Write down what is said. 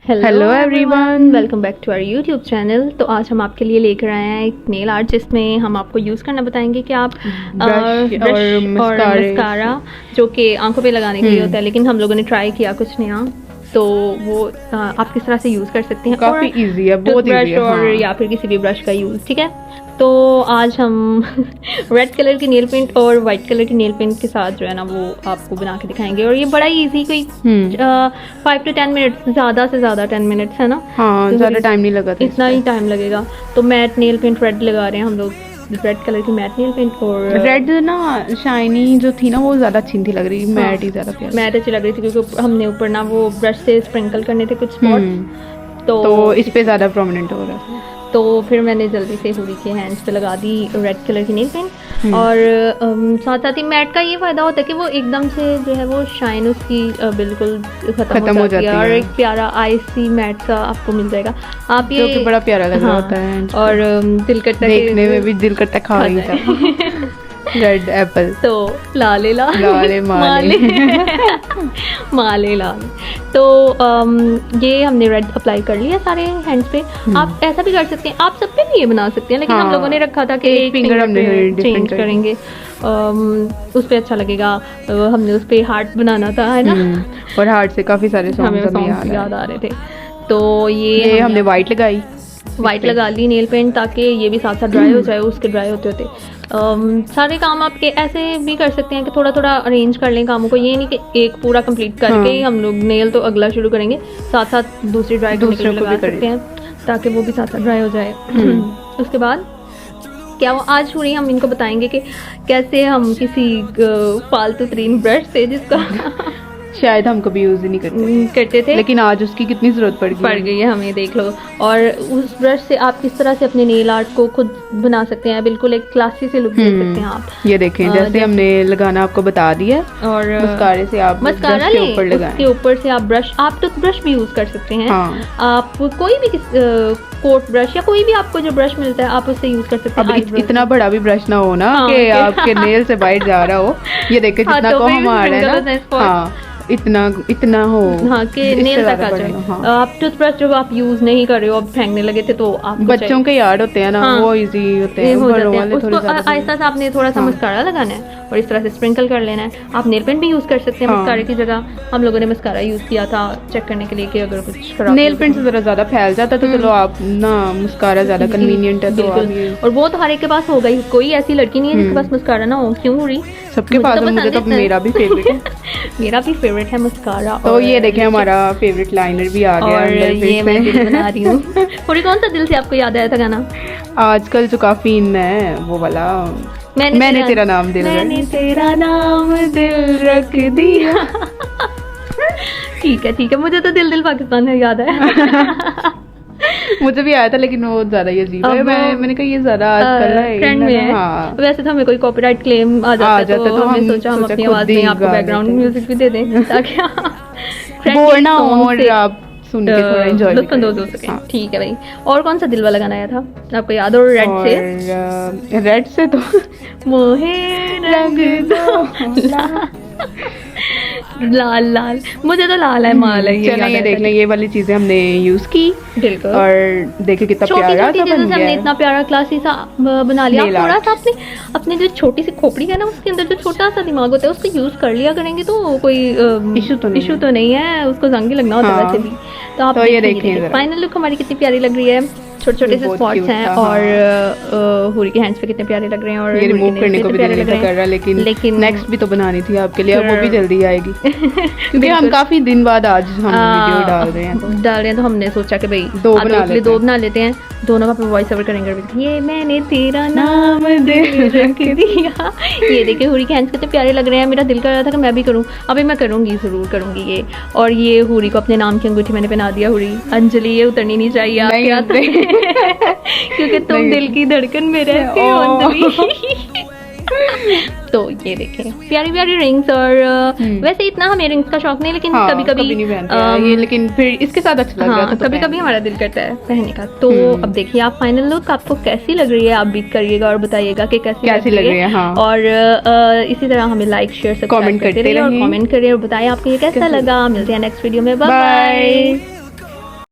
Hello everyone, welcome back to our YouTube channel. तो आज हम आपके लिए लेकर आए हैं एक नेल आर्ट जिसमें हम आपको यूज़ करना बताएंगे कि आप ब्रश और मस्कारा जो कि आंखों पे लगाने के लिए होता है, लेकिन हम लोगों ने ट्राई किया कुछ नया, तो वो आप किस तरह से यूज़ कर सकते हैं। काफ़ी इजी है, बहुत इजी है। और या फिर किसी भी ब्रश का यूज़, ठीक है। तो आज हम रेड कलर की नेल पेंट और वाइट कलर की नेल पेंट के साथ जो है ना वो आपको बना के दिखाएंगे। और ये बड़ा ही इजी, कोई 5 to 10 मिनट्स, ज़्यादा से ज़्यादा 10 मिनट्स है ना। हाँ, तो ज़्यादा टाइम नहीं लगा, इतना ही टाइम लगेगा। तो मैट नेल पेंट रेड लगा रहे हैं हम लोग, रेड कलर की मैट नेल पेंट। और रेड ना शाइनी जो थी ना वो ज़्यादा अच्छी नहीं लग रही, मैट ही ज़्यादा प्यारी, मैट अच्छी लग रही थी क्योंकि हमने ऊपर ना वो ब्रश से स्प्रिंकल करने थे कुछ स्पॉट, तो इस पे ज़्यादा प्रोमिनेंट हो रहा था। तो फिर मैंने जल्दी से हुडी के हैंड्स पे लगा दी रेड कलर की नेल पेंट। और साथ साथ ही मैट का ये फ़ायदा होता है कि वो एकदम से जो है वो शाइन उसकी बिल्कुल ख़त्म हो जाती है और एक प्यारा आइसी मैट सा आपको मिल जाएगा। आप ये जो बड़ा प्यारा लग रहा होता है और दिल करता है, देखने में भी दिल करता खा रही रेड एप्पल। तो लाले लाले माले माले लाले। तो ये हमने रेड अप्लाई कर लिया सारे हैंड्स पे। आप ऐसा भी कर सकते हैं, आप सब पे भी ये बना सकते हैं, लेकिन हम लोगों ने रखा था कि एक फिंगर हमने चेंज करेंगे, उस पे अच्छा लगेगा। हमने उस पे हार्ट बनाना था, है ना, और हार्ट से काफ़ी सारे सॉन्ग्स याद आ रहे थे। तो ये हमने वाइट लगाई, वाइट लगा ली नेल पेंट, ताकि ये भी साथ साथ ड्राई हो जाए। उसके ड्राई होते होते सारे काम आप ऐसे भी कर सकते हैं कि थोड़ा थोड़ा अरेंज कर लें कामों को। ये नहीं कि एक पूरा कंप्लीट करके ही हम लोग नेल तो अगला शुरू करेंगे, साथ साथ दूसरी ड्राई करने के लिए लगा सकते हैं ताकि वो भी साथ साथ ड्राई हो जाए। उसके बाद क्या वो आज पूरी हम इनको बताएंगे कि कैसे हम किसी फालतू तरीन ब्रश से, जिसका शायद हम कभी यूज ही नहीं करते थे, लेकिन आज उसकी कितनी जरूरत पड़ गई है हमें, देख लो। और उस ब्रश से आप किस तरह से अपने नेल आर्ट को खुद बना सकते हैं, बिल्कुल एक क्लासी से लुक दे सकते हैं आप। ये देखें, जैसे हमने लगाना आपको बता दिया, और मस्कारे से आप मस्कारा लें, उसके ऊपर से आप ब्रश, आप टूथ ब्रश भी यूज कर सकते हैं। आप कोई भी कोट ब्रश या कोई भी आपको जो ब्रश मिलता है आप उससे यूज कर सकते हैं। अब इतना बड़ा भी ब्रश ना हो ना कि आपके नेल से बाहर जा रहा हो। ये देखें जितना कम आ रहा है ना, इतना हो, हाँ, कि नेल तक आ जाए। आप टूथब्रश जो आप यूज नहीं कर रहे हो, अब फेंकने लगे थे, तो आप बच्चों के यार्ड होते हैं ना, वो इजी होते हैं, उसको आहिस्ता सा आपने थोड़ा सा मस्कारा लगाना है और इस तरह से स्प्रिंकल कर लेना है। आप नेल पेंट भी यूज कर सकते हैं मस्कारे की जगह। हम लोगों ने मस्कारा यूज किया था चेक करने के लिए कि अगर कुछ नेल पेंट से जरा ज्यादा फैल जाता तो चलो आप ना मस्कारा ज्यादा कन्वीनियंट है। और वो तो हर एक के पास होगा ही, कोई ऐसी लड़की नहीं है जिसके पास मस्कारा ना हो। क्यों हो रही, सबके पास। मुझे तो मेरा भी फेवरेट है मेरा भी फेवरेट है मस्कारा। तो ये देखें हमारा फेवरेट लाइनर भी आ गया, और ये मैं दिल बना रही हूँ। और कौन सा दिल से आपको याद आया था गाना आजकल जो काफी इन है, वो वाला मैंने तेरा नाम दिल रख दिया। ठीक है, मुझे तो दिल पाकिस्तान में याद है। मुझे भी आया था, लेकिन वो ज्यादा ही अजीब है। मैंने कहा ये ज्यादा आजकल ट्रेंड में है। वैसे तो हमें कोई कॉपीराइट क्लेम आ जाता तो हमने सोचा हम अपनी आवाज में आपको बैकग्राउंड म्यूजिक भी दे दें ताकि बोर ना हो और आप सुन के थोड़ा एंजॉय हो सके। ठीक है भाई। और कौन सा दिल वाला गाना आया था आपको याद? और रेड से तो मोहे रंग दो लाल लाल, मुझे तो लाल है माल है। ये देख लें, ये वाली चीजें हमने यूज की बिल्कुल, और देखे कितना प्यारा सा बन गया। हमने इतना प्यारा क्लासी सा बना लिया। थोड़ा सा अपने जो छोटी सी खोपड़ी है ना, उसके अंदर जो छोटा सा दिमाग होता है उसको यूज कर लिया करेंगे तो कोई इशू तो नहीं है, उसको जंग लगना होता है वैसे भी। तो आप ये देखिए फाइनल लुक हमारी कितनी प्यारी लग रही है। छोटे छोटे से स्पॉट्स हैं और हुरी के हैंड्स पे कितने प्यारे लग रहे हैं। और ये रिमूव करने को भी दिल नहीं कर रहा, लेकिन नेक्स्ट भी तो बनानी थी आपके लिए, वो भी जल्दी आएगी क्योंकि हम काफी दिन बाद आज हम वीडियो डाल रहे हैं। तो हमने सोचा कि भाई दो बना लेते हैं, दोनों का वॉइस ओवर करेंगे। ये मैंने तेरा नाम दिल रख दिया। ये देखिए हुरी के हैंड्स कितने प्यारे लग रहे हैं। मेरा दिल कर रहा था कि मैं भी करूँ, अभी मैं करूँगी, जरूर करूँगी ये। और ये हुरी को अपने नाम की अंगूठी मैंने पहना दिया। हुरी अंजलि, ये उतरनी नहीं चाहिए आपके हाथ क्योंकि तुम दिल की धड़कन में रहती हो अंजलि। तो ये देखें प्यारी प्यारी रिंग्स। और वैसे इतना हमें रिंग्स का शौक नहीं, लेकिन कभी कभी नहीं पहनते ये, लेकिन फिर इसके साथ अच्छा लग रहा है, कभी कभी हमारा दिल करता है पहनने का। तो अब देखिए आप फाइनल लुक आपको कैसी लग रही है, आप भी करिएगा और बताइएगा कि कैसी लग रही है। और इसी तरह हमें लाइक शेयर सब कमेंट करते रहिए और कमेंट करिए और बताएं आपको ये कैसा लगा। मिलते हैं नेक्स्ट वीडियो में, बाय बाय।